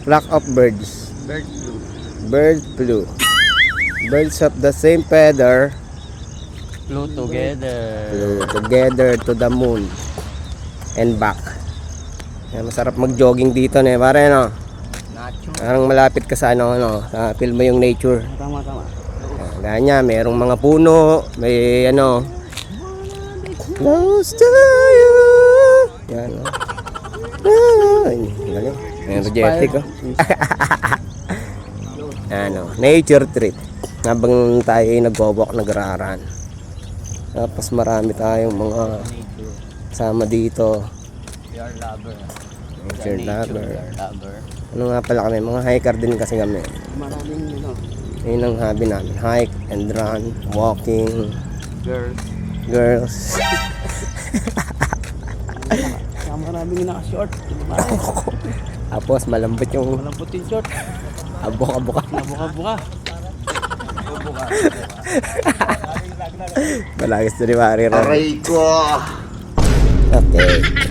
Flock of birds. Bird flu. Bird flu. Birds of the same feather Flew together. flew together to the moon and back. Yan, masarap mag-jogging dito ne, pare no. Nacho. Parang malapit ka sa sa film mo yung nature. Tama, tama. Yan, ganyan, merong mga puno, may close to you. Yan, no. Ay, galing. Energetic, oh. Nature trip. Habang tayo ay nag-walk, nagraran. Tapos marami tayong mga Nature. kasama dito. We are lover. Nature lover. We are lover. Ano nga pala kami, mga hiker din kasi kami. Maraming Yun ang hobby namin. Hike and run, walking, girls. girls. Maraming naka-short. Tapos malambot yung Walang puting short. abok-abok. Nabuka-buka. Wala gusto ni Mari. Aray ko! Okay.